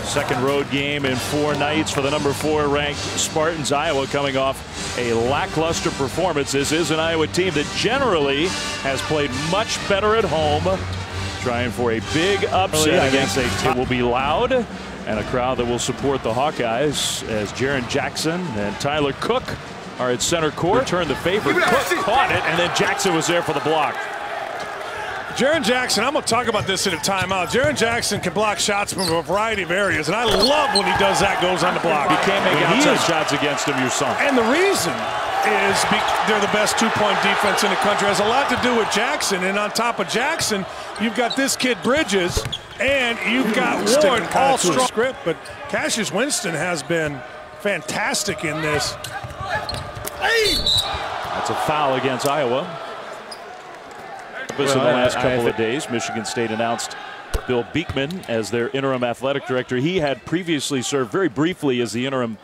Second road game in 4 nights for the number 4 ranked Spartans. Iowa coming off a lackluster performance. This is an Iowa team that generally has played much better at home. Trying for a big upset against a team. It will be loud and a crowd that will support the Hawkeyes as Jaren Jackson and Tyler Cook are at center court. Return the favor. Cook caught it, and then Jackson was there for the block. Jaren Jackson, I'm going to talk about this in a timeout. Jaren Jackson can block shots from a variety of areas, and I love when he does that, goes on the block. You can't make outside shots against him, your son. And the reason is they're the best two-point defense in the country. It has a lot to do with Jackson, and on top of Jackson, you've got this kid Bridges, and you've got Ward all strong script. But Cassius Winston has been fantastic in this. That's a foul against Iowa. In the last couple of days, Michigan State announced Bill Beekman as their interim athletic director. He had previously served very briefly as the interim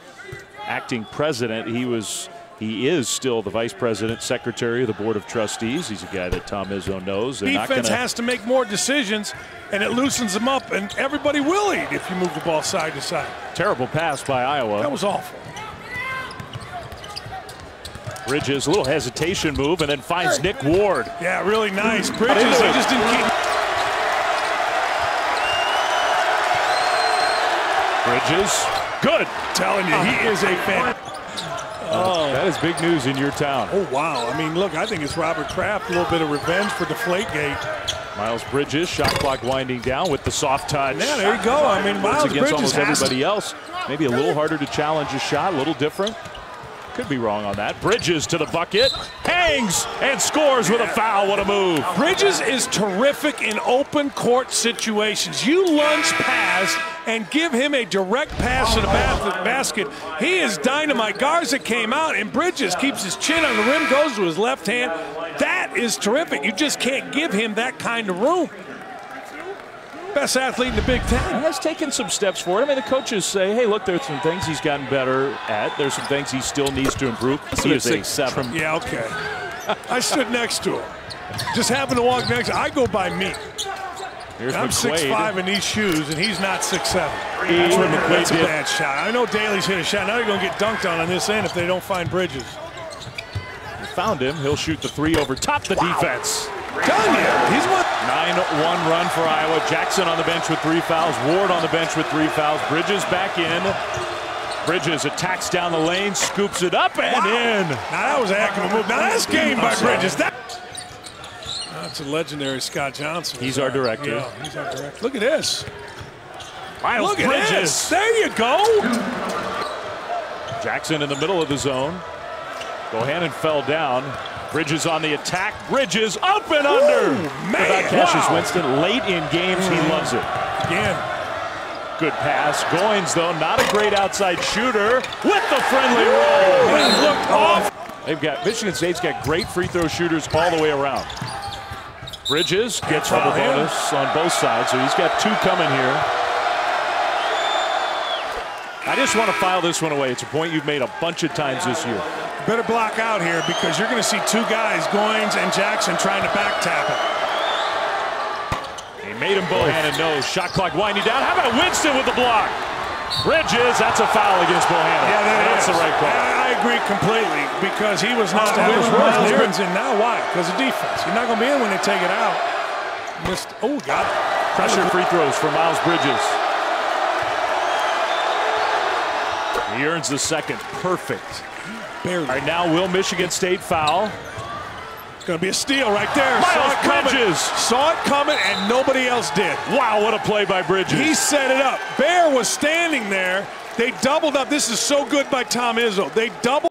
acting president. He is still the vice president, secretary of the board of trustees. He's a guy that Tom Izzo knows. Defense has to make more decisions, and it loosens them up, and everybody will eat if you move the ball side to side. Terrible pass by Iowa. That was awful. Bridges, a little hesitation move, and then finds Nick Ward. Yeah, really nice. Bridges, they just didn't keep. Bridges, good. Telling you, he is a fan. That is big news in your town. Oh, wow. I mean, look, I think it's Robert Kraft, a little bit of revenge for Deflategate. Miles Bridges, shot clock winding down with the soft touch. Yeah, there you go. I mean, Miles against Bridges almost everybody else. Maybe a little harder to challenge a shot, a little different. Could be wrong on that. Bridges to the bucket, hangs and scores with a foul. What a move. Bridges is terrific in open court situations. You lunge past and give him a direct pass to the basket. He is dynamite. Garza came out, and Bridges keeps his chin on the rim, goes to his left hand. That is terrific. You just can't give him that kind of room. Best athlete in the Big Ten. He has taken some steps forward. I mean, the coaches say, hey, look, there's some things he's gotten better at. There's some things he still needs to improve. He is a 7. Yeah, okay. I stood next to him. Just happened to walk next. I go by me. I'm 6'5" in these shoes, and he's not 6'7". That's a bad shot. I know Daly's hit a shot. Now they're going to get dunked on this end if they don't find Bridges. You found him. He'll shoot the 3 over top the defense. Done you. He's what? 9-1 run for Iowa. Jackson on the bench with 3 fouls. Ward on the bench with 3 fouls. Bridges back in. Bridges attacks down the lane, scoops it up and in. Now that was a heck of a move. Now that's game by Bridges. That's a legendary Scott Johnson. He's our director. Yeah, he's our director. Look at this. Miles Look at Bridges. this. There you go. Jackson in the middle of the zone. Bohannon fell down. Bridges on the attack. Bridges up and under. Man, Cassius Winston late in games. He loves it. Again. Good pass. Goins, though, not a great outside shooter with the friendly roll. And looked off. Michigan State's got great free throw shooters all the way around. Bridges gets double bonus on both sides, so he's got 2 coming here. I just want to file this one away. It's a point you've made a bunch of times this year. Better block out here because you're going to see 2 guys, Goins and Jackson, trying to back tap it. He made him Bohannon knows. Shot clock winding down. How about Winston with the block? Bridges, that's a foul against Bohannon. Yeah, that's the right call. I agree completely because he was not Miles Bridges in. Now why? Because of defense. You're not going to be in when they take it out. Missed. Oh, got it. Pressure free throws for Miles Bridges. He earns the second. Perfect. Barely. All right, now will Michigan State foul? It's going to be a steal right there. Miles Saw it coming, and nobody else did. Wow, what a play by Bridges. He set it up. Bear was standing there. They doubled up. This is so good by Tom Izzo. They doubled.